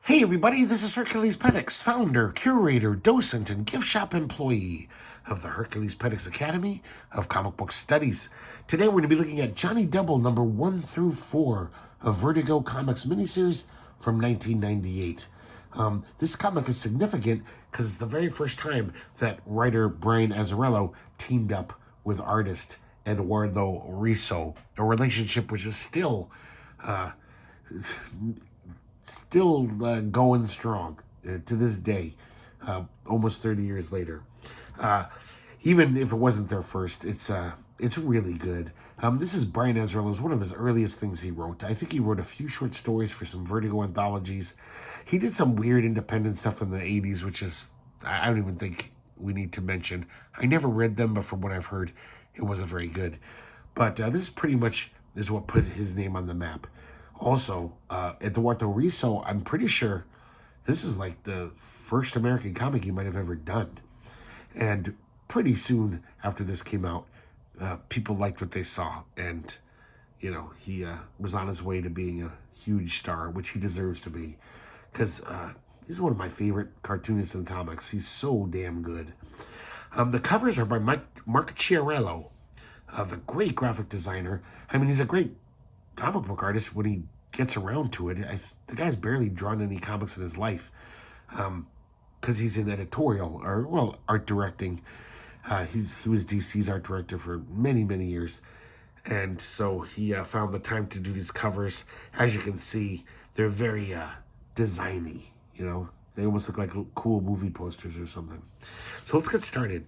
Hey everybody, this is herculespetix, founder, curator, docent, and gift shop employee of the herculespetix Academy of Comic Book Studies. Today we're going to be looking at Jonny Double number 1 through 4 of Vertigo Comics miniseries from 1998. This comic is significant because it's the very first time that writer Brian Azzarello teamed up with artist Eduardo Risso, a relationship which is still going strong to this day, almost 30 years later. Even if it wasn't their first, it's really good. This is Brian Azzarello's one of his earliest things he wrote. I think he wrote a few short stories for some Vertigo anthologies. He did some weird independent stuff in the 80s, which is, I don't even think we need to mention. I never read them, but from what I've heard, it wasn't very good. But this pretty much is what put his name on the map. Also, Eduardo Risso, I'm pretty sure this is like the first American comic he might have ever done. And pretty soon after this came out, people liked what they saw. And, you know, he was on his way to being a huge star, which he deserves to be. Because he's one of my favorite cartoonists in comics. He's so damn good. The covers are by Mark Chiarello, the great graphic designer. I mean, he's a great comic book artist when he gets around to it. The guy's barely drawn any comics in his life because he's in editorial or, well, art directing. He was DC's art director for many, many years. And so he found the time to do these covers. As you can see, they're very designy, you know. They almost look like cool movie posters or something. So let's get started.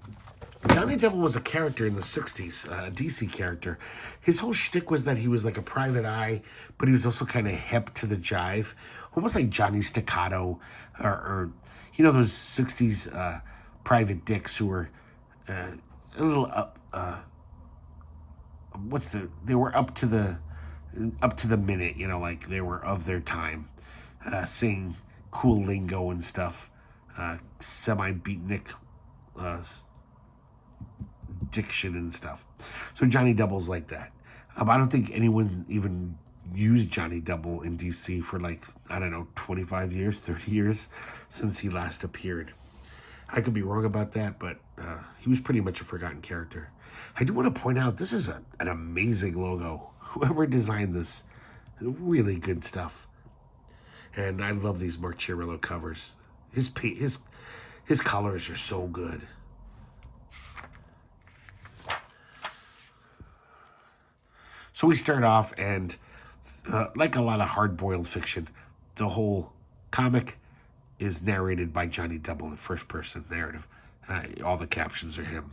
Jonny Double was a character in the 60s, a DC character. His whole shtick was that he was like a private eye, but he was also kind of hip to the jive. Almost like Johnny Staccato, or you know, those 60s private dicks who were a little up, they were up to the minute, you know, like they were of their time, saying cool lingo and stuff, semi-beatnik, diction and stuff. So Jonny Double's like that. I don't think anyone even used Jonny Double in DC for like, I don't know, 25 years, 30 years since he last appeared. I could be wrong about that, but he was pretty much a forgotten character. I do want to point out, this is an amazing logo. Whoever designed this, really good stuff. And I love these Mark Chiarello covers. His colors are so good. So we start off, and like a lot of hard-boiled fiction, the whole comic is narrated by Jonny Double in first-person narrative. All the captions are him.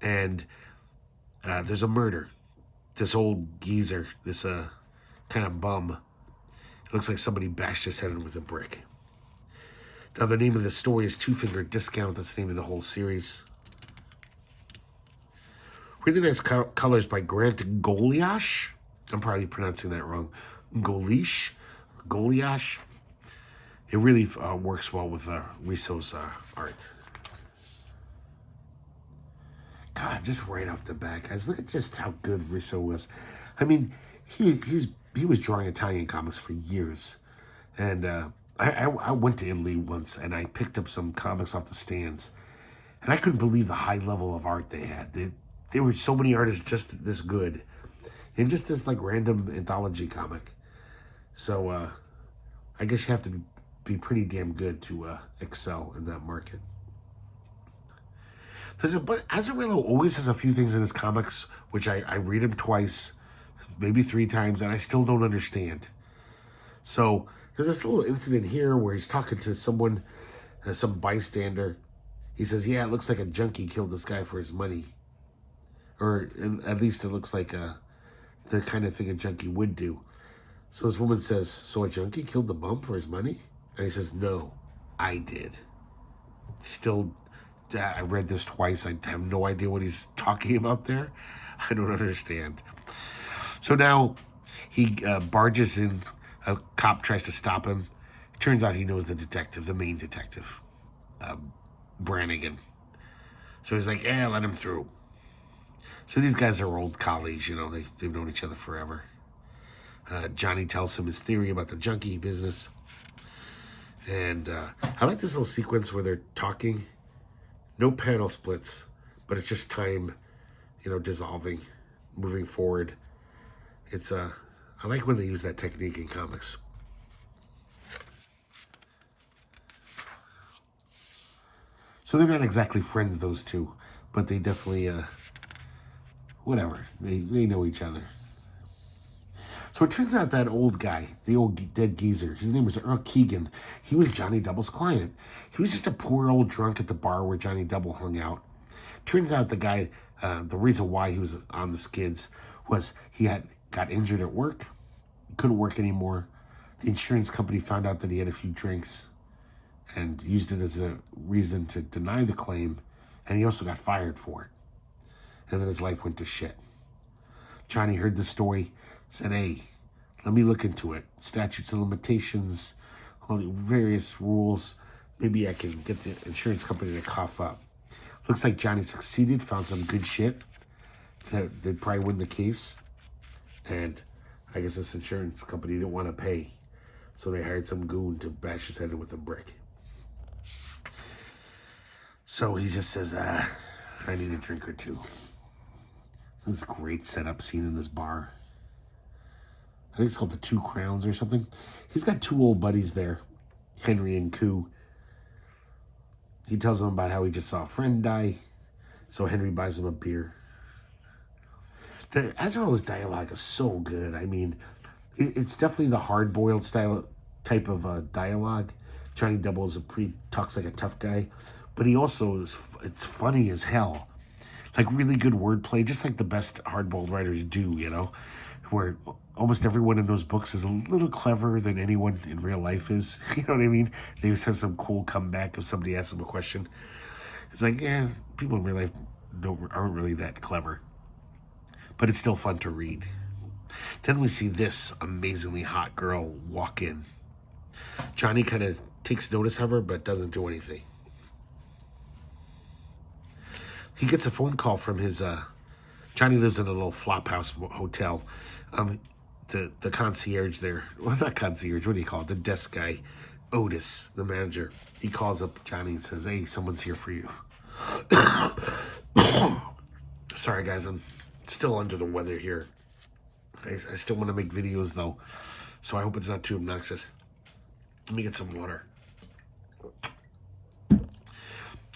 And there's a murder. This old geezer, this kind of bum, it looks like somebody bashed his head in with a brick. Now, the name of the story is Two Finger Discount. That's the name of the whole series. Really nice colors by Grant Goliash. I'm probably pronouncing that wrong. Goliash. It really works well with Risso's art. God, just right off the bat, guys, look at just how good Risso was. I mean, he was drawing Italian comics for years. And I went to Italy once, and I picked up some comics off the stands. And I couldn't believe the high level of art they had. There were so many artists just this good in just this like random anthology comic. So I guess you have to be pretty damn good to excel in that market. But Azzarello always has a few things in his comics which I read him twice, maybe 3 times, and I still don't understand. So there's this little incident here where he's talking to someone, some bystander. He says, yeah, it looks like a junkie killed this guy for his money. Or at least it looks like the kind of thing a junkie would do. So this woman says, so a junkie killed the bum for his money? And he says, no, I did. Still, I read this twice. I have no idea what he's talking about there. I don't understand. So now he barges in. A cop tries to stop him. It turns out he knows the detective, the main detective, Brannigan. So he's like, yeah, let him through. So these guys are old colleagues, you know, they've known each other forever. Johnny tells him his theory about the junkie business. And I like this little sequence where they're talking. No panel splits, but it's just time, dissolving, moving forward. It's I like when they use that technique in comics. So they're not exactly friends, those two, but they definitely, whatever. They know each other. So it turns out that old guy, the old dead geezer, his name was Earl Keegan. He was Jonny Double's client. He was just a poor old drunk at the bar where Jonny Double hung out. Turns out the guy, the reason why he was on the skids was he had got injured at work, couldn't work anymore. The insurance company found out that he had a few drinks and used it as a reason to deny the claim, and he also got fired for it. And then his life went to shit. Jonny heard the story, said, hey, let me look into it. Statutes of limitations, all the various rules. Maybe I can get the insurance company to cough up. Looks like Jonny succeeded, found some good shit. They'd probably win the case. And I guess this insurance company didn't want to pay. So they hired some goon to bash his head in with a brick. So he just says, I need a drink or two. This great setup scene in this bar. I think it's called the Two Crowns or something. He's got two old buddies there, Henry and Koo. He tells them about how he just saw a friend die, so Henry buys him a beer. The Azzarello's dialogue is so good. I mean, it's definitely the hard-boiled style type of dialogue. Jonny Double talks like a tough guy, but he also it's funny as hell. Like really good wordplay, just like the best hard-boiled writers do, where almost everyone in those books is a little cleverer than anyone in real life is. You know what I mean? They just have some cool comeback if somebody asks them a question. It's like, people in real life aren't really that clever. But it's still fun to read. Then we see this amazingly hot girl walk in. Jonny kind of takes notice of her, but doesn't do anything. He gets a phone call from his, Jonny lives in a little flop house hotel. The concierge there, well, not concierge, what do you call it? The desk guy, Otis, the manager. He calls up Jonny and says, hey, someone's here for you. Sorry, guys, I'm still under the weather here. I still want to make videos, though, so I hope it's not too obnoxious. Let me get some water.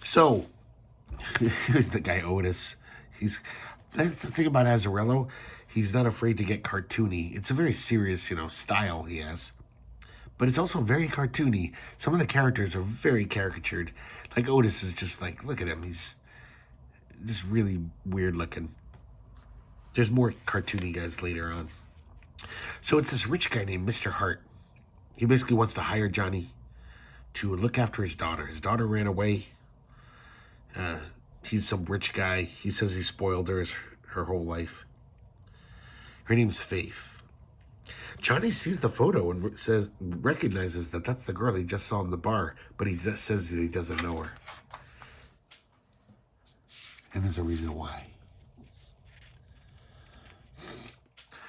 So, here's the guy, Otis. That's the thing about Azzarello. He's not afraid to get cartoony. It's a very serious, style he has. But it's also very cartoony. Some of the characters are very caricatured. Like Otis is just like, look at him. He's just really weird looking. There's more cartoony guys later on. So it's this rich guy named Mr. Hart. He basically wants to hire Jonny to look after his daughter. His daughter ran away. He's some rich guy. He says he spoiled her whole life. Her name's Faith. Jonny sees the photo and recognizes that that's the girl he just saw in the bar, but he just says that he doesn't know her. And there's a reason why.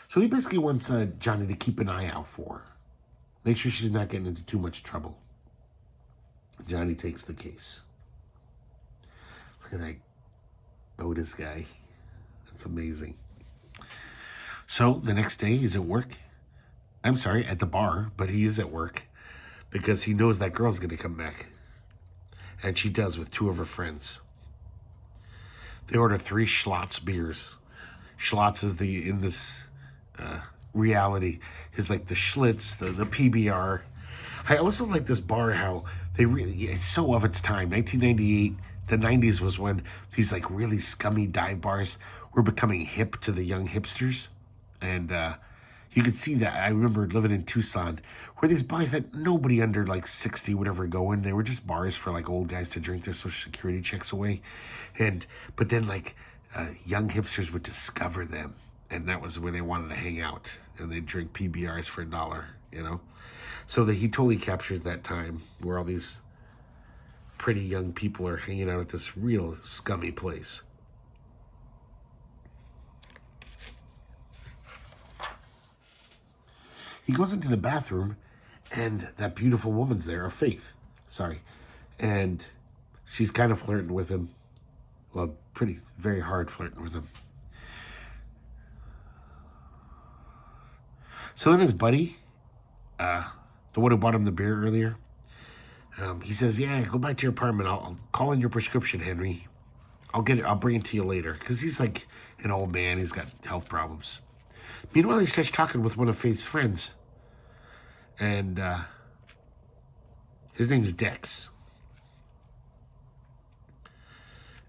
So he basically wants Jonny to keep an eye out for her. Make sure she's not getting into too much trouble. Jonny takes the case. Look at that Otis guy. That's amazing. So the next day he's at work. I'm sorry, at the bar, but he is at work because he knows that girl's going to come back. And she does with two of her friends. They order 3 Schlotz beers. Schlotz is in this reality is like the Schlitz, the PBR. I also like this bar, how it's so of its time. 1998, the 90s was when these like really scummy dive bars were becoming hip to the young hipsters. And you could see that. I remember living in Tucson, where these bars that nobody under like 60 would ever go in. They were just bars for like old guys to drink their Social Security checks away. But then like young hipsters would discover them. And that was where they wanted to hang out. And they'd drink PBRs for $1, So that he totally captures that time where all these pretty young people are hanging out at this real scummy place. He goes into the bathroom, And that beautiful woman's there, of Faith. Sorry. And she's kind of flirting with him. Well, very hard flirting with him. So then his buddy, the one who bought him the beer earlier, he says, yeah, go back to your apartment. I'll call in your prescription, Henry. I'll bring it to you later. Because he's like an old man. He's got health problems. Meanwhile, he starts talking with one of Faith's friends. And his name's Dex.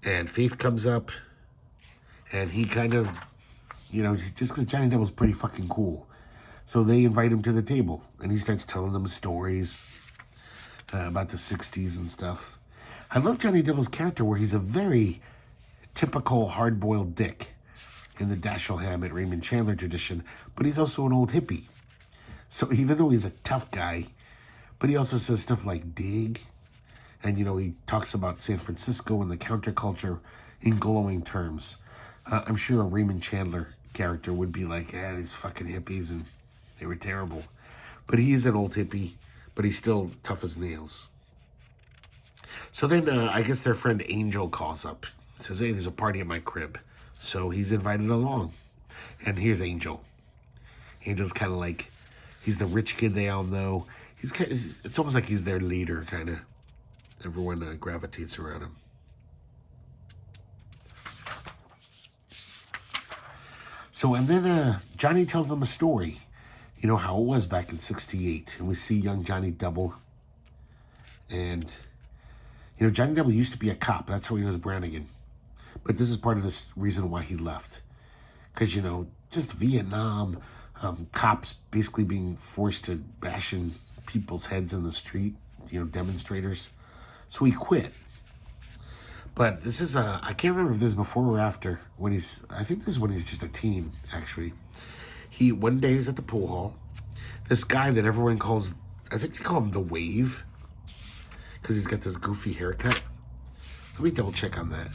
And Faith comes up. And he kind of, just because Johnny Double's pretty fucking cool. So they invite him to the table. And he starts telling them stories about the 60s and stuff. I love Johnny Double's character where he's a very typical hard-boiled dick in the Dashiell Hammett, Raymond Chandler tradition, but he's also an old hippie. So even though he's a tough guy, but he also says stuff like dig, and he talks about San Francisco and the counterculture in glowing terms. I'm sure a Raymond Chandler character would be like, these fucking hippies, and they were terrible. But he is an old hippie, but he's still tough as nails. So then I guess their friend Angel calls up. Says, hey, there's a party at my crib. So he's invited along. And here's Angel. Angel's kind of like, he's the rich kid they all know. It's almost like he's their leader, kind of. Everyone gravitates around him. So, and then Johnny tells them a story. How it was back in 68. And we see young Jonny Double. And, Jonny Double used to be a cop. That's how he knows Brannigan. But this is part of the reason why he left. Because, just Vietnam, cops basically being forced to bash in people's heads in the street, demonstrators. So he quit. But this is, I can't remember if this is before or after, I think this is when he's just a teen, actually. One day he's at the pool hall. This guy that everyone calls, I think they call him the Wave, because he's got this goofy haircut. Let me double check on that.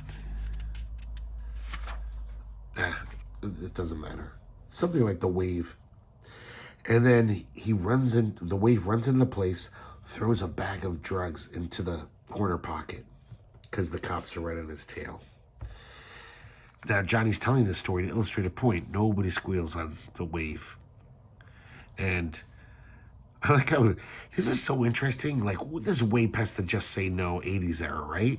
It doesn't matter. Something like the Wave. And then the Wave runs into the place, throws a bag of drugs into the corner pocket, because the cops are right on his tail. Now, Johnny's telling this story to illustrate a point. Nobody squeals on the Wave. And I like how this is so interesting. Like, this is way past the just say no 80s era, right?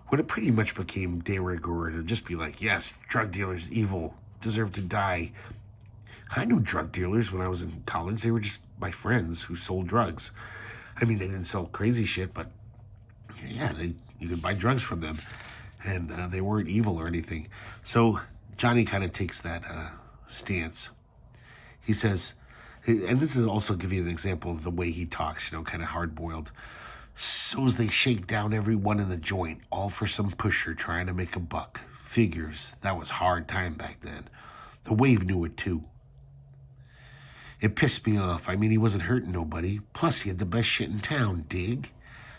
When it pretty much became de rigueur to just be like, yes, drug dealers, evil, deserve to die. I knew drug dealers when I was in college. They were just my friends who sold drugs. I mean, they didn't sell crazy shit, but yeah, you could buy drugs from them. And they weren't evil or anything. So Johnny kind of takes that stance. He says, and this is also give you an example of the way he talks, kind of hard-boiled. So's they shake down everyone in the joint, all for some pusher trying to make a buck. Figures, that was hard time back then. The Wave knew it too. It pissed me off. I mean, he wasn't hurting nobody. Plus, he had the best shit in town, dig?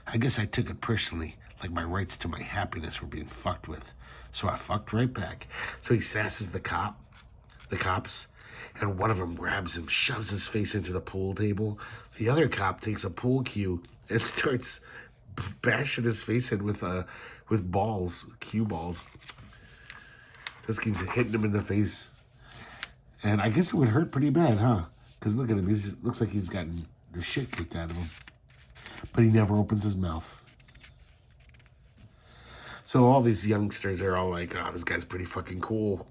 I guess I took it personally. Like my rights to my happiness were being fucked with. So I fucked right back. So he sasses the cops, and one of them grabs him, shoves his face into the pool table. The other cop takes a pool cue and starts bashing his face in with balls, cue balls. Just keeps hitting him in the face. And I guess it would hurt pretty bad, huh? Because look at him, looks like he's gotten the shit kicked out of him. But he never opens his mouth. So all these youngsters are all like, oh, this guy's pretty fucking cool.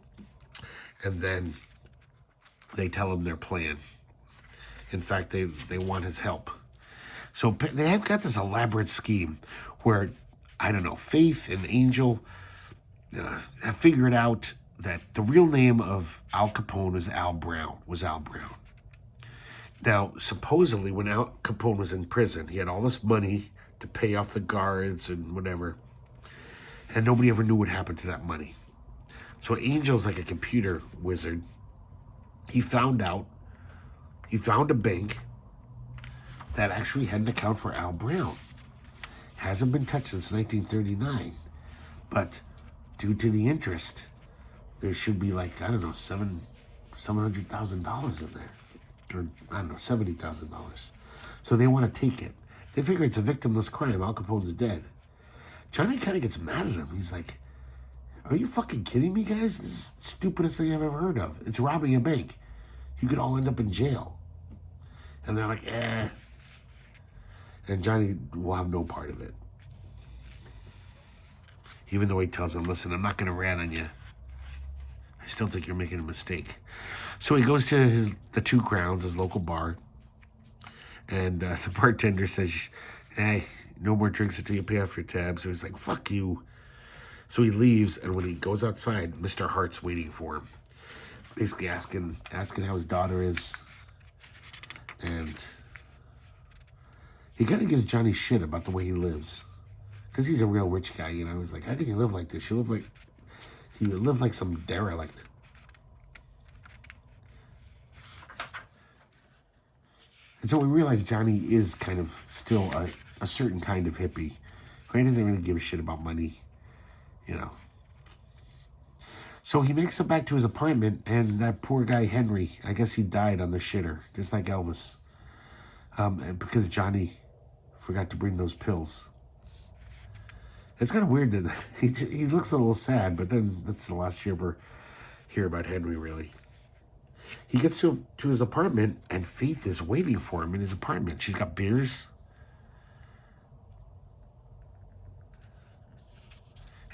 And then they tell him their plan. In fact, they want his help. So they have got this elaborate scheme where, I don't know, Faith and Angel have figured out that the real name of Al Capone was Al Brown. Now, supposedly, when Al Capone was in prison, he had all this money to pay off the guards and whatever. And nobody ever knew what happened to that money. So Angel's like a computer wizard. He found a bank that actually had an account for Al Brown. Hasn't been touched since 1939. But due to the interest, there should be like, I don't know, $700,000 in there. Or, I don't know, $70,000. So they want to take it. They figure it's a victimless crime. Al Capone's dead. Johnny kind of gets mad at him. He's like, are you fucking kidding me, guys? This is the stupidest thing I've ever heard of. It's robbing a bank. You could all end up in jail. And they're like, eh. And Johnny will have no part of it. Even though he tells him, listen, I'm not going to rat on you. I still think you're making a mistake. So he goes to the Two Crowns, his local bar. And the bartender says, hey, no more drinks until you pay off your tab. So he's like, fuck you. So he leaves, and when he goes outside, Mr. Hart's waiting for him. Basically asking how his daughter is. And he kind of gives Johnny shit about the way he lives. Because he's a real rich guy, you know. He's like, how can you live like this? You live like some derelict. And so we realize Johnny is kind of still a certain kind of hippie. He doesn't really give a shit about money, you know. So he makes it back to his apartment, and that poor guy Henry, I guess he died on the shitter, just like Elvis. Because Johnny forgot to bring those pills. It's kind of weird that he looks a little sad, but then that's the last you ever hear about Henry, really. He gets to his apartment, and Faith is waiting for him in his apartment. She's got beers.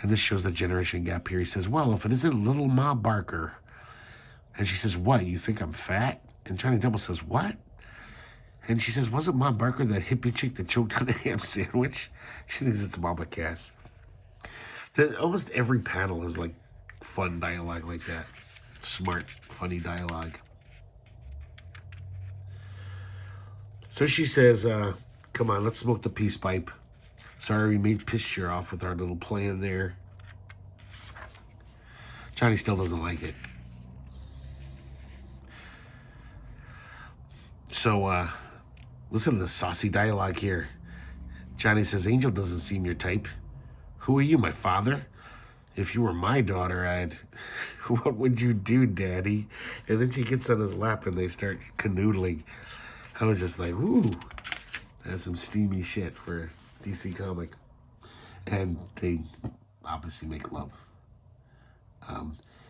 And this shows the generation gap here. He says, well, if it isn't little Ma Barker. And she says, what, you think I'm fat? And Jonny Double says, what? And she says, wasn't Ma Barker that hippie chick that choked on a ham sandwich? She thinks it's Mama Cass. Almost every panel is like fun dialogue like that. Smart, funny dialogue. So she says, come on, let's smoke the peace pipe. Sorry we made piss you off with our little plan there. Johnny still doesn't like it. So, listen to the saucy dialogue here. Johnny says, Angel doesn't seem your type. Who are you, my father? If you were my daughter, I'd... What would you do, Daddy? And then she gets on his lap and they start canoodling. I was just like, ooh, that's some steamy shit for DC comic. And they obviously make love.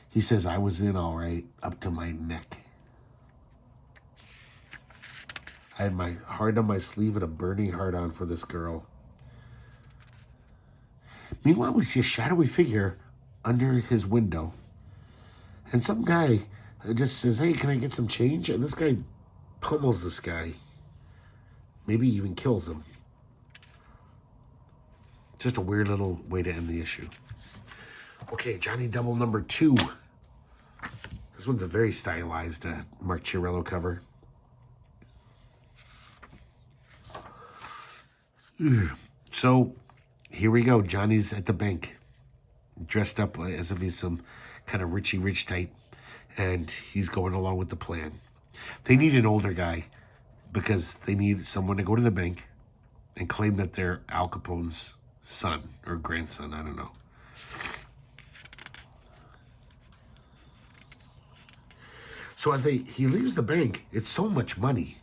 He says, I was in all right, up to my neck. I had my heart on my sleeve and a burning heart on for this girl. Meanwhile, we see a shadowy figure under his window. And some guy just says, hey, can I get some change? And this guy pummels this guy. Maybe even kills him. Just a weird little way to end the issue. Okay, Jonny Double number 2. This one's a very stylized Mark Chiarello cover. So, here we go. Johnny's at the bank. Dressed up as if he's some kind of rich type. And he's going along with the plan. They need an older guy because they need someone to go to the bank and claim that they're Al Capone's son or grandson. I don't know. So as he leaves the bank, it's so much money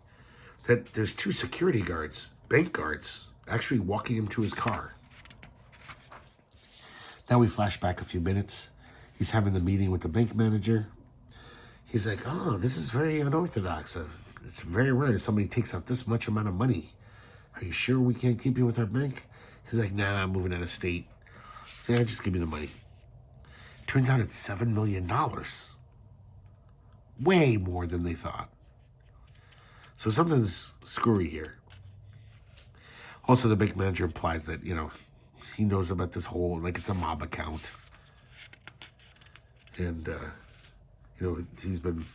that there's 2 security guards, bank guards, actually walking him to his car. Now we flash back a few minutes. He's having the meeting with the bank manager. He's like, oh, this is very unorthodox. It's very rare somebody takes out this much amount of money. Are you sure we can't keep you with our bank? He's like, nah, I'm moving out of state. Yeah, just give me the money. Turns out it's $7 million. Way more than they thought. So something's screwy here. Also, the bank manager implies that, you know, he knows about this whole, like it's a mob account. And, you know, he's been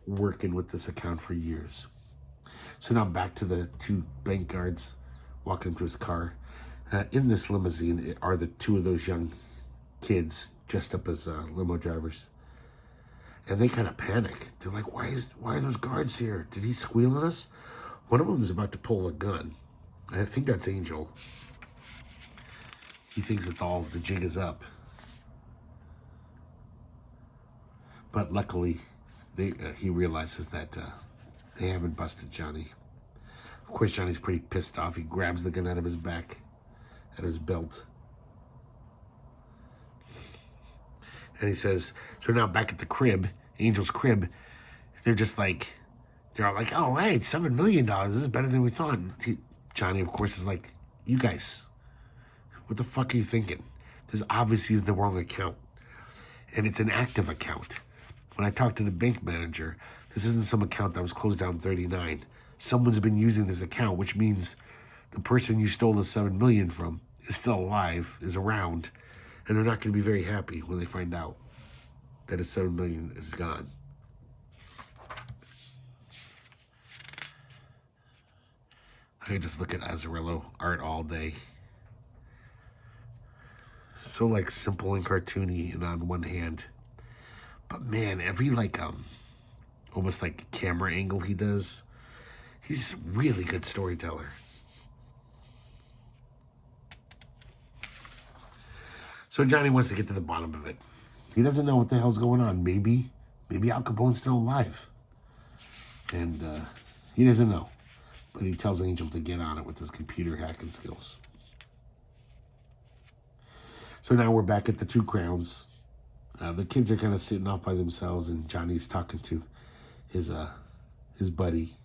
working with this account for years. So now back to the 2 bank guards walking him to his car. In this limousine are the 2 of those young kids dressed up as limo drivers. And they kind of panic. They're like, why are those guards here? Did he squeal on us? One of them is about to pull a gun. I think that's Angel. He thinks it's all, the jig is up. But luckily, he realizes that they haven't busted Johnny. Of course, Johnny's pretty pissed off. He grabs the gun out of his back, out of his belt. And he says, so now back at the crib, Angel's crib, they're all like, all right, $7 million. This is better than we thought. Johnny, of course, is like, you guys, what the fuck are you thinking? This obviously is the wrong account. And it's an active account. When I talked to the bank manager, this isn't some account that was closed down 39. Someone's been using this account, which means the person you stole the $7 million from is still alive, is around, and they're not going to be very happy when they find out that his $7 million is gone. I could just look at Azzarello art all day. So like simple and cartoony and on one hand. But man, every almost like camera angle he does, he's a really good storyteller. So Johnny wants to get to the bottom of it. He doesn't know what the hell's going on. Maybe Al Capone's still alive. And he doesn't know. But he tells Angel to get on it with his computer hacking skills. So now we're back at the Two Crowns. The kids are kind of sitting off by themselves, and Johnny's talking to his buddy.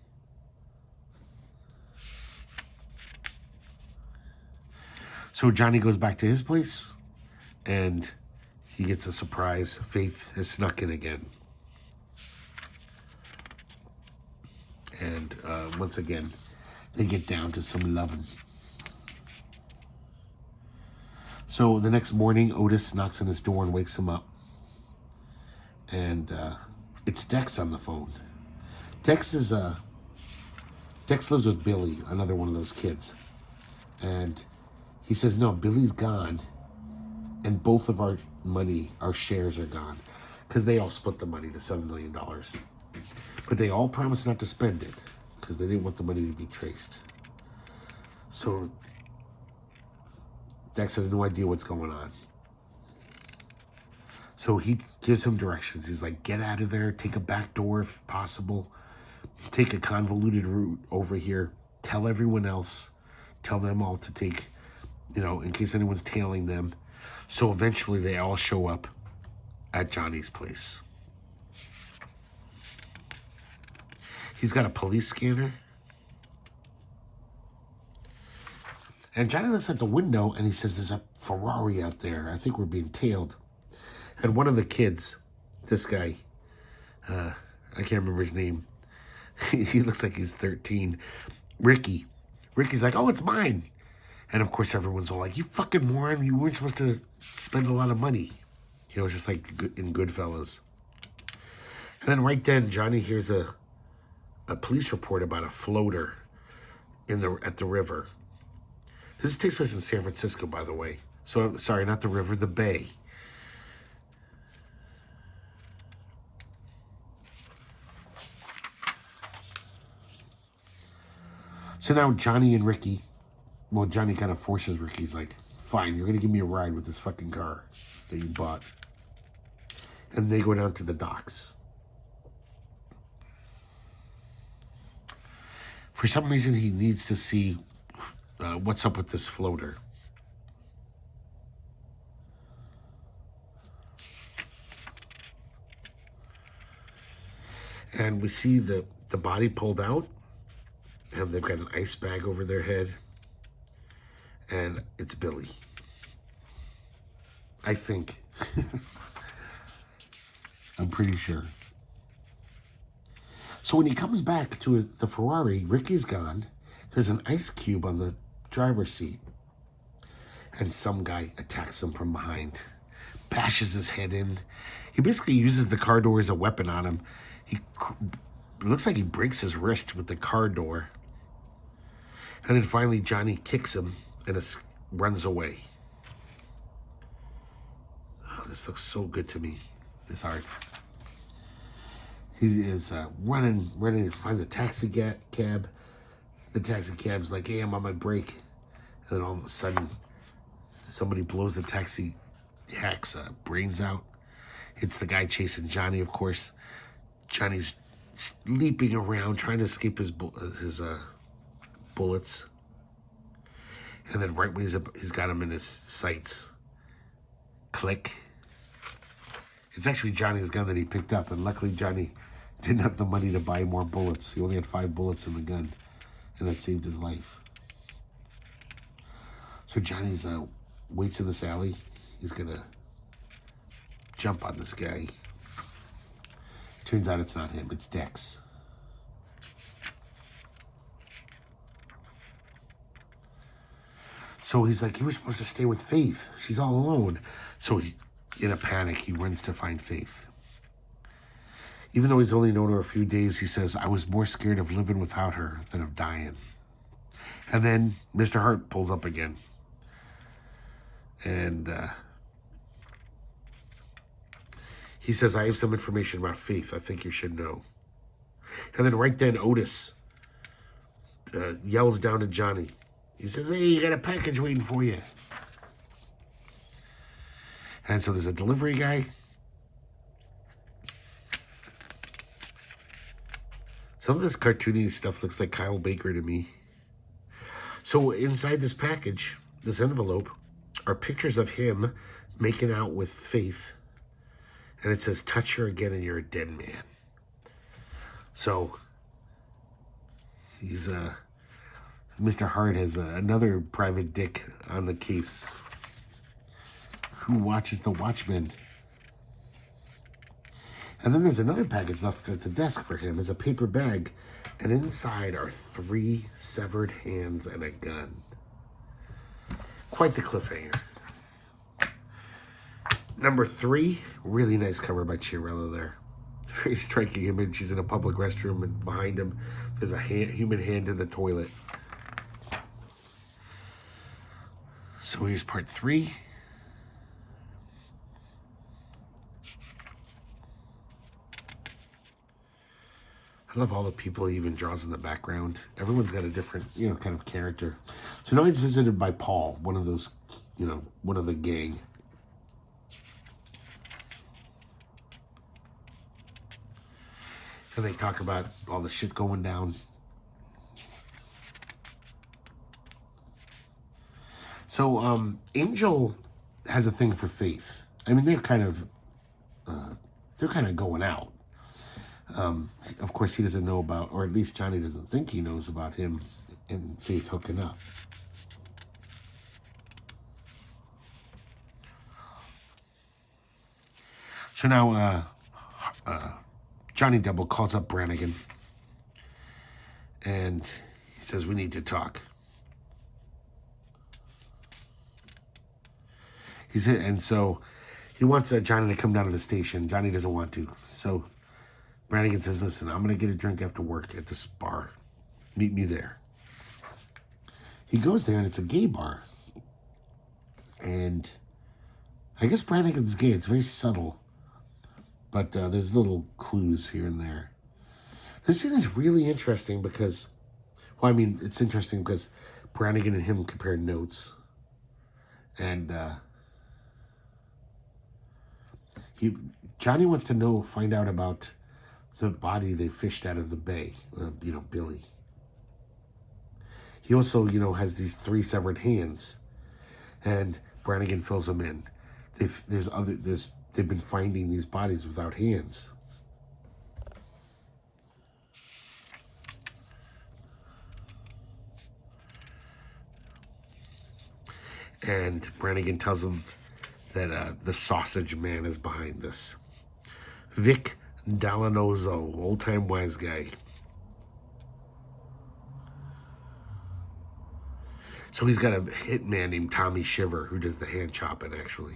So Johnny goes back to his place, and he gets a surprise. Faith has snuck in again. And once again, they get down to some loving. So the next morning, Otis knocks on his door and wakes him up. And it's Dex on the phone. Dex lives with Billy, another one of those kids. And he says, no, Billy's gone. And both of our money, our shares are gone. Because they all split the money, the $7 million. But they all promised not to spend it. Because they didn't want the money to be traced. So Dex has no idea what's going on. So he gives him directions. He's like, get out of there, take a back door if possible, take a convoluted route over here, tell everyone else, tell them all to take, in case anyone's tailing them. So eventually they all show up at Johnny's place. He's got a police scanner. And Johnny looks at the window and he says, there's a Ferrari out there. I think we're being tailed. And one of the kids, this guy, I can't remember his name. He looks like he's 13. Ricky's like, oh, it's mine. And of course, everyone's all like, you fucking moron. You weren't supposed to spend a lot of money. Just like in Goodfellas. And then right then, Johnny hears a police report about a floater at the river. This takes place in San Francisco, by the way. So, sorry, not the river, the bay. So now Johnny and Ricky, Johnny kind of forces Ricky. He's like, fine, you're going to give me a ride with this fucking car that you bought. And they go down to the docks. For some reason, he needs to see what's up with this floater. And we see the body pulled out. And they've got an ice bag over their head. And it's Billy. I think. I'm pretty sure. So when he comes back to the Ferrari, Ricky's gone. There's an ice cube on the driver's seat. And some guy attacks him from behind. Bashes his head in. He basically uses the car door as a weapon on him. It looks like he breaks his wrist with the car door. And then finally Johnny kicks him and runs away. Oh, this looks so good to me, this art. He is running, finds a taxi cab. The taxi cab's like, hey, I'm on my break. And then all of a sudden, somebody blows the taxi hack's brains out. It's the guy chasing Johnny, of course. Johnny's leaping around, trying to escape his bullets. And then right when he's got him in his sights, click. It's actually Johnny's gun that he picked up, and luckily Johnny didn't have the money to buy more bullets. He only had 5 bullets in the gun, and that saved his life. So Johnny's waits in this alley. He's gonna jump on this guy. Turns out it's not him, it's Dex. So he's like, you were supposed to stay with Faith. She's all alone. So he, in a panic, he runs to find Faith. Even though he's only known her a few days, he says, I was more scared of living without her than of dying. And then Mr. Hart pulls up again. And he says, I have some information about Faith I think you should know. And then right then, Otis yells down to Johnny. He says, hey, you got a package waiting for you. And so there's a delivery guy. Some of this cartoony stuff looks like Kyle Baker to me. So inside this package, this envelope, are pictures of him making out with Faith. And it says, touch her again and you're a dead man. So he's Mr. Hart has another private dick on the case who watches the Watchmen. And then there's another package left at the desk for him as a paper bag. And inside are 3 severed hands and a gun. Quite the cliffhanger. Number 3, really nice cover by Chiarello there. Very striking image. He's in a public restroom and behind him there's a human hand in the toilet. So here's part 3. I love all the people he even draws in the background. Everyone's got a different, kind of character. So now he's visited by Paul, one of those, one of the gang. And they talk about all the shit going down. So Angel has a thing for Faith. I mean, they're kind of going out. Of course, he doesn't know about, or at least Johnny doesn't think he knows about him and Faith hooking up. So now Jonny Double calls up Brannigan and he says, we need to talk. And so he wants Johnny to come down to the station. Johnny doesn't want to. So Brannigan says, listen, I'm going to get a drink after work at this bar. Meet me there. He goes there and it's a gay bar. And I guess Brannigan's gay. It's very subtle. But there's little clues here and there. This scene is really interesting because, it's interesting because Brannigan and him compare notes. And Johnny wants to find out about the body they fished out of the bay, Billy. He also, has these 3 severed hands, and Brannigan fills them in. They've been finding these bodies without hands. And Brannigan tells him that the sausage man is behind this. Vic Dalanozo, old-time wise guy. So he's got a hitman named Tommy Shiver who does the hand chopping, actually.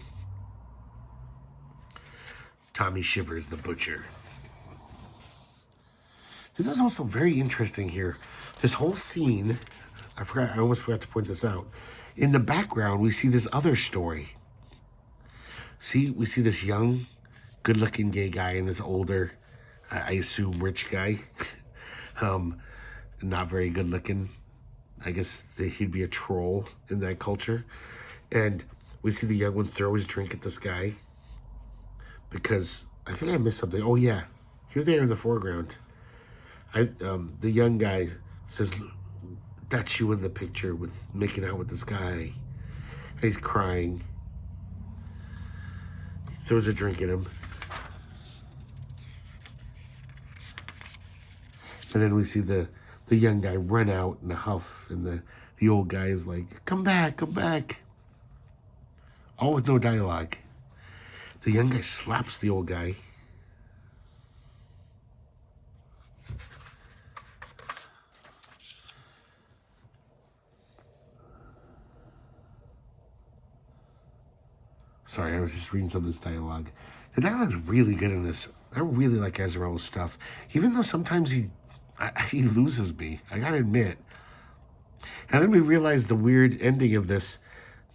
Tommy Shiver is the butcher. This is also very interesting here. This whole scene, I almost forgot to point this out. In the background, we see this other story. We see this young, good-looking gay guy and this older, I assume, rich guy. Not very good-looking. I guess he'd be a troll in that culture. And we see the young one throw his drink at this guy. Because I think I missed something. Oh, yeah. You're there in the foreground. The young guy says, that's you in the picture with making out with this guy. And he's crying. He throws a drink at him. And then we see the young guy run out in a huff, and the old guy is like, come back, come back. All with no dialogue. The young guy slaps the old guy. Sorry, I was just reading some of this dialogue. The dialogue's really good in this. I really like Azzarello's stuff. Even though sometimes he loses me, I gotta admit. And then we realize the weird ending of this.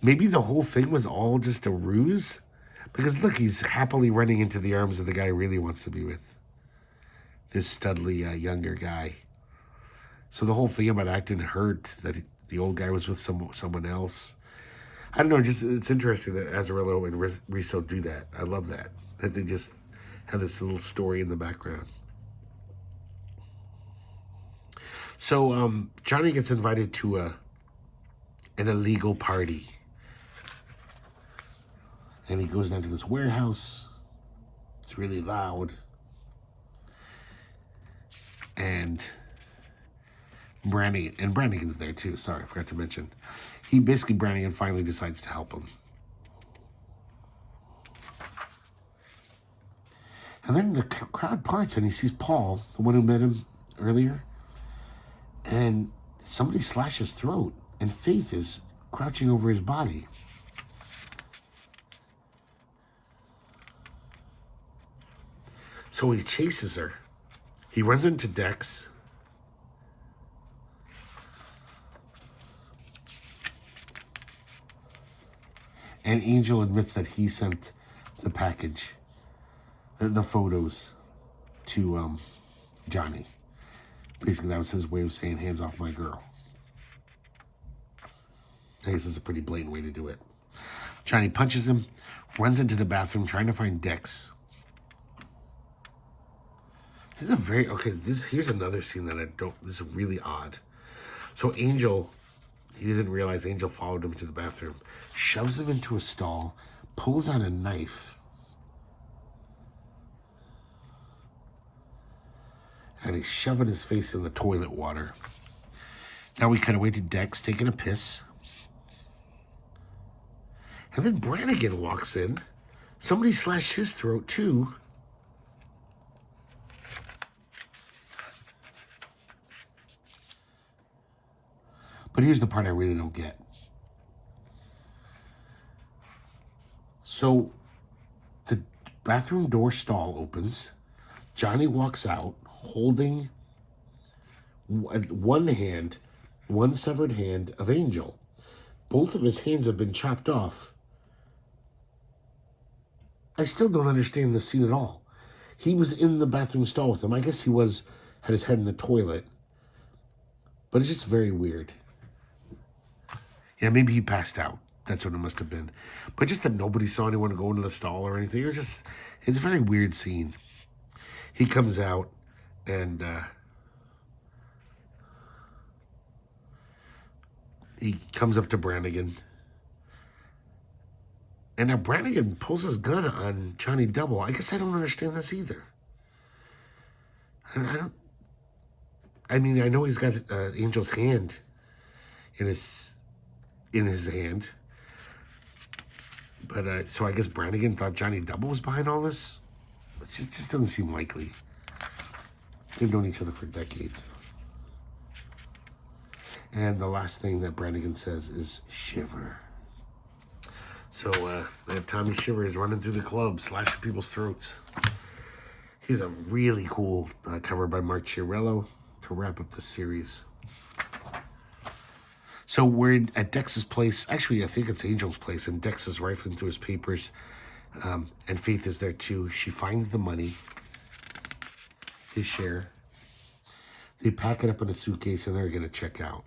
Maybe the whole thing was all just a ruse? Because look, he's happily running into the arms of the guy he really wants to be with. This studly younger guy. So the whole thing about acting hurt, that the old guy was with someone else. I don't know, just it's interesting that Azzarello and Risso do that. I love that. That they just have this little story in the background. So Jonny gets invited to an illegal party. And he goes down to this warehouse. It's really loud. And Brannigan's there too. Sorry, I forgot to mention. Brannigan finally decides to help him. And then the crowd parts and he sees Paul, the one who met him earlier. And somebody slashes his throat. And Faith is crouching over his body. So he chases her. He runs into Dex. And Angel admits that he sent the package, the photos, to Jonny. Basically, that was his way of saying, hands off my girl. I guess it's a pretty blatant way to do it. Jonny punches him, runs into the bathroom trying to find Dex. This is a very, here's another scene that this is really odd. So Angel, he doesn't realize Angel followed him to the bathroom, shoves him into a stall, pulls out a knife, and he's shoving his face in the toilet water. Now we cut away to Dex taking a piss. And then Brannigan walks in. Somebody slashed his throat too. But here's the part I really don't get. So the bathroom door stall opens. Jonny walks out holding one severed hand of Angel. Both of his hands have been chopped off. I still don't understand the scene at all. He was in the bathroom stall with him. I guess he had his head in the toilet. But it's just very weird. Yeah, maybe he passed out. That's what it must have been. But just that nobody saw anyone go into the stall or anything. It's a very weird scene. He comes out and he comes up to Brannigan. And now Brannigan pulls his gun on Jonny Double. I guess I don't understand this either. I know he's got Angel's hand in his hand. But, so I guess Brannigan thought Jonny Double was behind all this? It just doesn't seem likely. They've known each other for decades. And the last thing that Brannigan says is, shiver. So, they have Tommy Shivers running through the club, slashing people's throats. Here's a really cool cover by Mark Chiarello to wrap up the series. So we're at Dex's place. Actually, I think it's Angel's place, and Dex is rifling through his papers. And Faith is there too. She finds the money, his share. They pack it up in a suitcase and they're going to check out.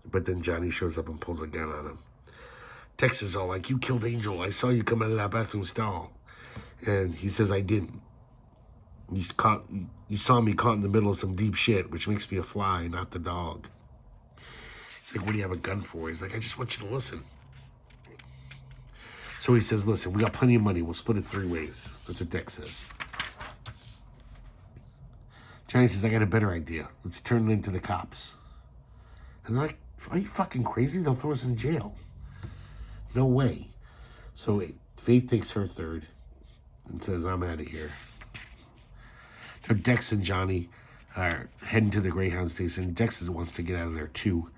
But then Jonny shows up and pulls a gun on him. Dex is all like, you killed Angel. I saw you come out of that bathroom stall. And he says, I didn't. You saw me caught in the middle of some deep shit, which makes me a fly, not the dog. It's like, what do you have a gun for? He's like, I just want you to listen. So he says, listen, we got plenty of money. We'll split it 3 ways. That's what Dex says. Johnny says, I got a better idea. Let's turn it into the cops. And they're like, are you fucking crazy? They'll throw us in jail. No way. So Faith takes her third and says, I'm out of here. So Dex and Johnny are heading to the Greyhound station. Dex wants to get out of there too.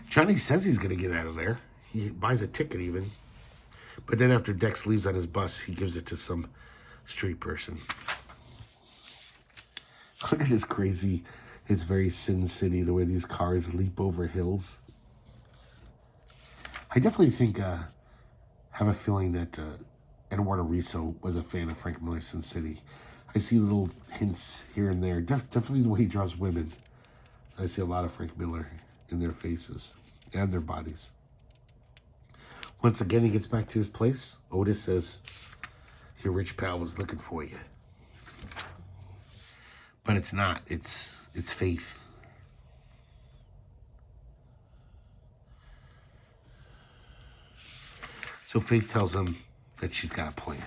Johnny says he's going to get out of there. He buys a ticket even. But then after Dex leaves on his bus, he gives it to some street person. Look at this crazy, it's very Sin City, the way these cars leap over hills. I definitely think, have a feeling that Eduardo Risso was a fan of Frank Miller's Sin City. I see little hints here and there. Definitely the way he draws women. I see a lot of Frank Miller in their faces and their bodies. Once again, he gets back to his place. Otis says, your rich pal was looking for you. But it's not. It's Faith. So Faith tells him that she's got a plan.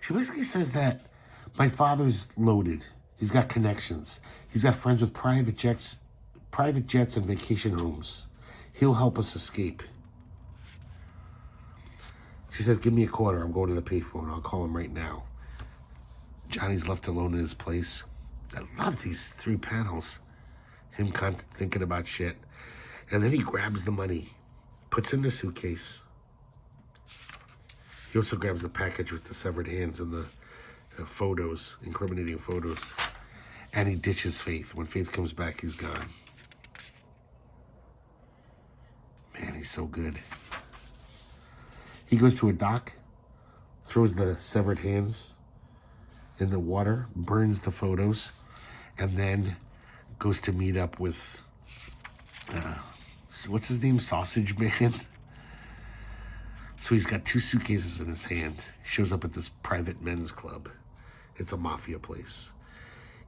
She basically says that my father's loaded. He's got connections. He's got friends with private jets and vacation homes. He'll help us escape. She says, give me a quarter. I'm going to the payphone. I'll call him right now. Johnny's left alone in his place. I love these 3 panels. Him thinking about shit. And then he grabs the money, puts it in the suitcase. He also grabs the package with the severed hands and the photos, incriminating photos. And he ditches Faith. When Faith comes back, he's gone. Man, he's so good. He goes to a dock, throws the severed hands in the water, burns the photos, and then goes to meet up with, what's his name? Sausage Man? So he's got 2 suitcases in his hand. He shows up at this private men's club. It's a mafia place.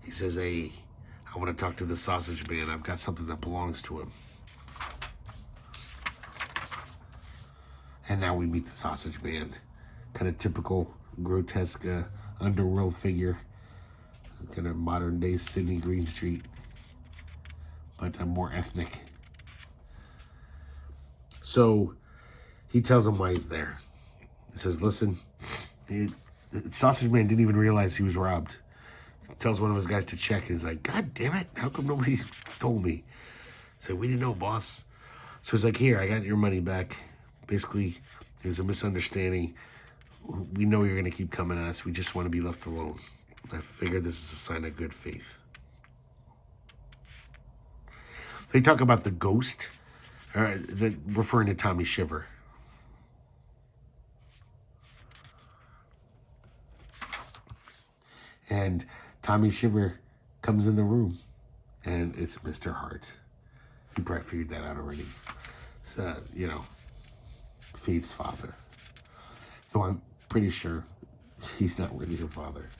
He says, hey, I want to talk to the Sausage Man. I've got something that belongs to him. And now we meet the Sausage Man. Kind of typical, grotesque underworld figure. Kind of modern day Sydney Greenstreet. But more ethnic. So he tells him why he's there. He says, listen, the Sausage Man didn't even realize he was robbed. He tells one of his guys to check. And he's like, God damn it. How come nobody told me? So we didn't know, boss. So he's like, here, I got your money back. Basically, there's a misunderstanding. We know you're going to keep coming at us. We just want to be left alone. I figure this is a sign of good faith. They talk about the ghost, referring to Tommy Shiver. And Tommy Shiver comes in the room, and it's Mr. Hart. You probably figured that out already. So, Faith's father. So I'm pretty sure he's not really her father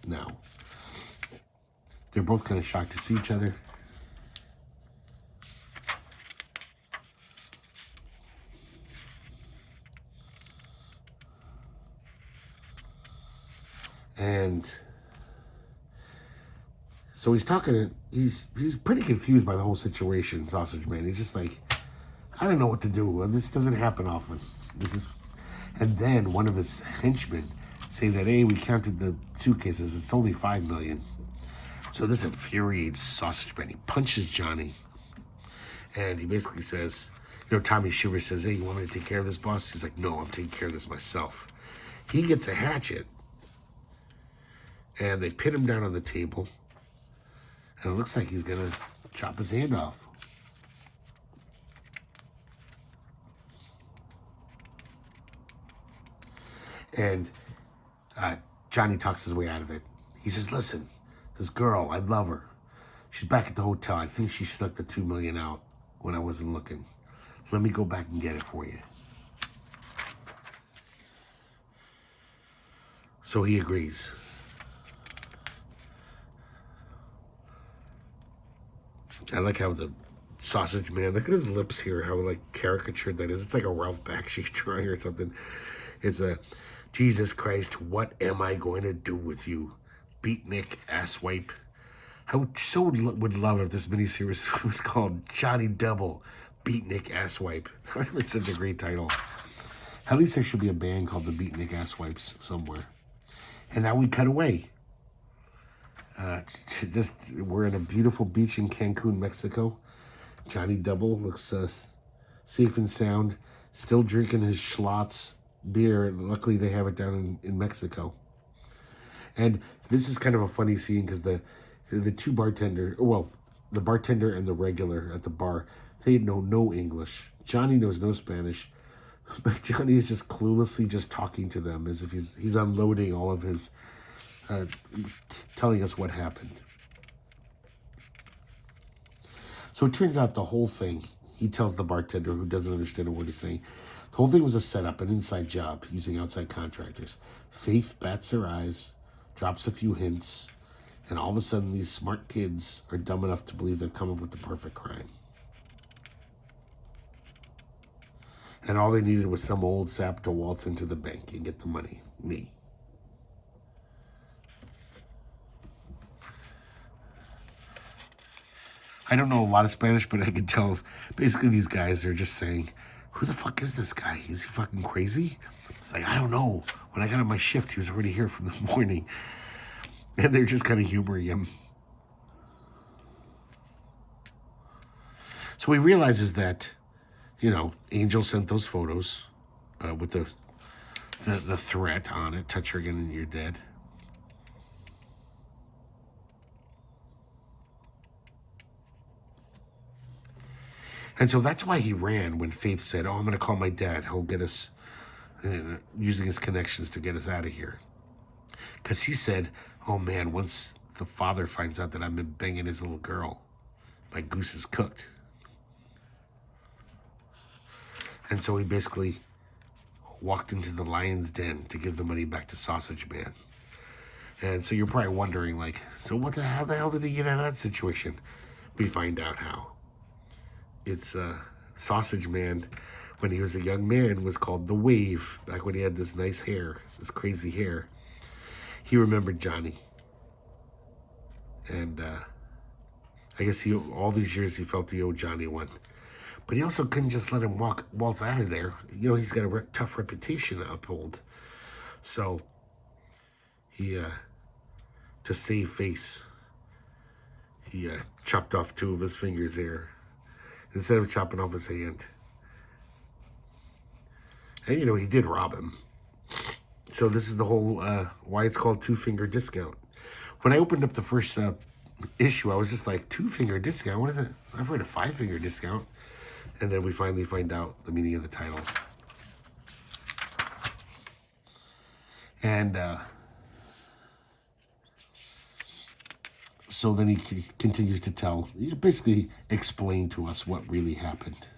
now. They're both kind of shocked to see each other. And so he's talking, he's pretty confused by the whole situation, Sausage Man. He's just like, I don't know what to do. This doesn't happen often. And then one of his henchmen say that, hey, we counted the suitcases. It's only $5 million. So this infuriates Sausage Man. He punches Johnny. And he basically says, Tommy Shiver says, hey, you want me to take care of this, boss? He's like, no, I'm taking care of this myself. He gets a hatchet. And they pin him down on the table. And it looks like he's going to chop his hand off. And Johnny talks his way out of it. He says, listen, this girl, I love her. She's back at the hotel. I think she snuck the $2 million out when I wasn't looking. Let me go back and get it for you. So he agrees. I like how the sausage man, look at his lips here, how like caricatured that is. It's like a Ralph Bakshi drawing or something. It's a, Jesus Christ, what am I going to do with you? Beatnik asswipe. I would would love if this miniseries was called Jonny Double, Beatnik Asswipe. That would have been such a great title. At least there should be a band called the Beatnik Asswipes somewhere. And now we cut away. We're in a beautiful beach in Cancun, Mexico. Jonny Double looks safe and sound, still drinking his Schlotz beer. Luckily, they have it down in Mexico. And this is kind of a funny scene because the two bartender, well, the bartender and the regular at the bar, they know no English. Johnny knows no Spanish, but Johnny is just cluelessly just talking to them as if he's unloading all of his, telling us what happened. So it turns out the whole thing, he tells the bartender who doesn't understand a word he's saying, the whole thing was a setup, an inside job using outside contractors. Faith bats her eyes, drops a few hints, and all of a sudden these smart kids are dumb enough to believe they've come up with the perfect crime. And all they needed was some old sap to waltz into the bank and get the money. Me. I don't know a lot of Spanish, but I can tell basically these guys are just saying, who the fuck is this guy? Is he fucking crazy? It's like, I don't know. When I got on my shift, he was already here from the morning. And they're just kind of humoring him. So he realizes that, Angel sent those photos with the threat on it. Touch her again and you're dead. And so that's why he ran when Faith said, I'm going to call my dad. He'll get us, using his connections to get us out of here. Because he said, oh man, once the father finds out that I've been banging his little girl, my goose is cooked. And so he basically walked into the lion's den to give the money back to Sausage Man. And so you're probably wondering, so how the hell did he get out of that situation? We find out how. It's Sausage Man, when he was a young man, was called the Wave, back when he had this nice hair, this crazy hair. He remembered Johnny. And I guess all these years he felt he owed Johnny one. But he also couldn't just let him waltz out of there. He's got a tough reputation to uphold. So he, to save face, he chopped off 2 of his fingers there instead of chopping off his hand. And, he did rob him. So this is the whole, why it's called 2-finger discount. When I opened up the first issue, I was just like, 2-finger discount? What is it? I've heard a 5-finger discount. And then we finally find out the meaning of the title. And so then he continues to he basically explain to us what really happened.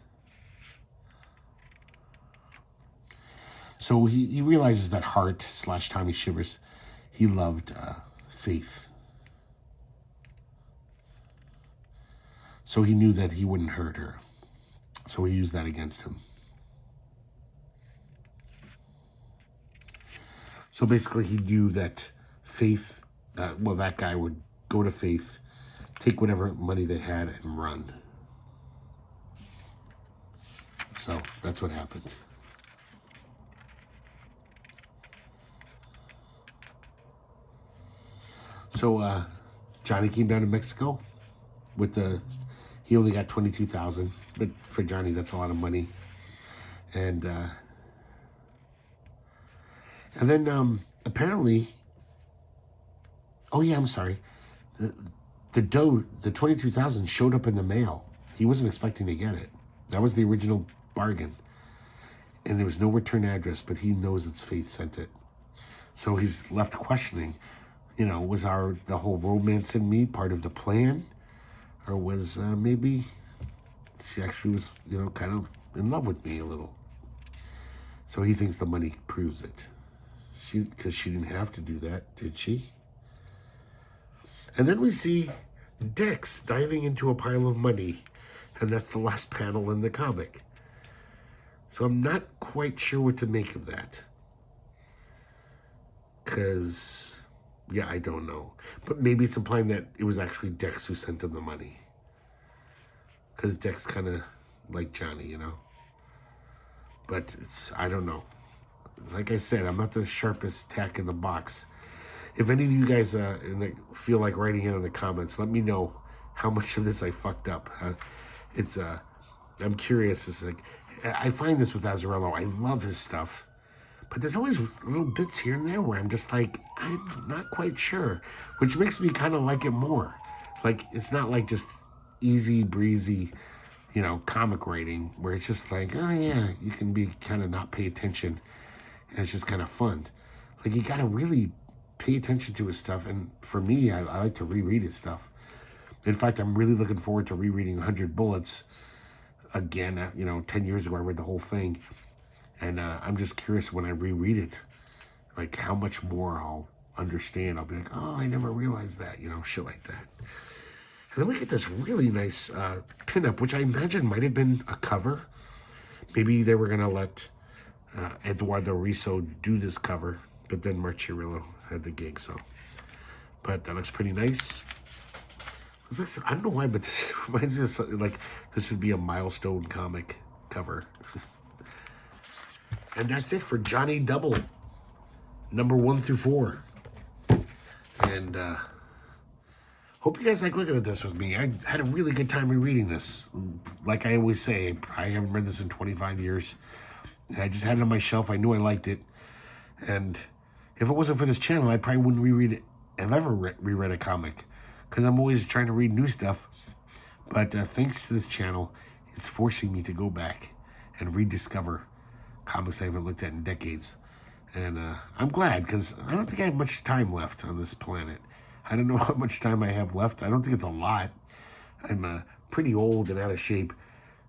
So he realizes that Hart/Tommy Shivers, he loved Faith. So he knew that he wouldn't hurt her. So he used that against him. So basically he knew that Faith, that guy would go to Faith, take whatever money they had and run. So that's what happened. So Johnny came down to Mexico with he only got $22,000, but for Johnny that's a lot of money. And then apparently, oh yeah, I'm sorry, the dough, the $22,000 showed up in the mail. He wasn't expecting to get it. That was the original bargain, and there was no return address, but he knows it's Faith sent it. So he's left questioning, was the whole romance in me part of the plan? Or was maybe she actually was, kind of in love with me a little. So he thinks the money proves it. Because she didn't have to do that, did she? And then we see Dex diving into a pile of money, and that's the last panel in the comic. So I'm not quite sure what to make of that. Because, yeah, I don't know. But maybe it's implying that it was actually Dex who sent him the money. Because Dex kind of like Johnny, you know? But I don't know. Like I said, I'm not the sharpest tack in the box. If any of you guys feel like writing in the comments, let me know how much of this I fucked up. I'm curious. It's like, I find this with Azzarello. I love his stuff. But there's always little bits here and there where I'm just like, I'm not quite sure. Which makes me kind of like it more. Like, it's not like just easy breezy, comic writing where it's just like, oh yeah, you can be kind of not pay attention. And it's just kind of fun. Like, you got to really pay attention to his stuff. And for me, I like to reread his stuff. In fact, I'm really looking forward to rereading 100 Bullets again. 10 years ago, I read the whole thing. And I'm just curious when I reread it, like how much more I'll understand. I'll be like, oh, I never realized that, shit like that. And then we get this really nice pinup, which I imagine might have been a cover. Maybe they were going to let Eduardo Risso do this cover, but then Mark Chirillo had the gig, so. But that looks pretty nice. I don't know why, but this reminds me of something like this would be a milestone comic cover. And that's it for Jonny Double, number 1 through 4. And hope you guys like looking at this with me. I had a really good time rereading this. Like I always say, I haven't read this in 25 years. I just had it on my shelf. I knew I liked it. And if it wasn't for this channel, I probably wouldn't reread it. I've ever reread a comic. Because I'm always trying to read new stuff. But thanks to this channel, it's forcing me to go back and rediscover comics I haven't looked at in decades. And I'm glad, because I don't think I have much time left on this planet. I don't know how much time I have left. I don't think it's a lot. I'm pretty old and out of shape.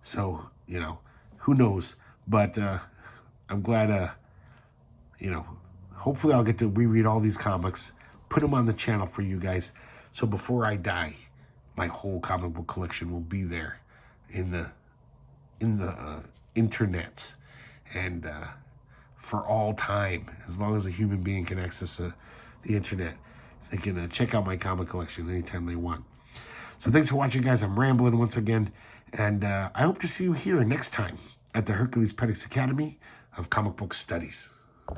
So, who knows. But I'm glad, hopefully I'll get to reread all these comics, put them on the channel for you guys. So before I die, my whole comic book collection will be there in the internets. And for all time, as long as a human being can access the internet, they can check out my comic collection anytime they want. So thanks for watching, guys. I'm rambling once again, and I hope to see you here next time at the Herculespetix Academy of Comic Book Studies.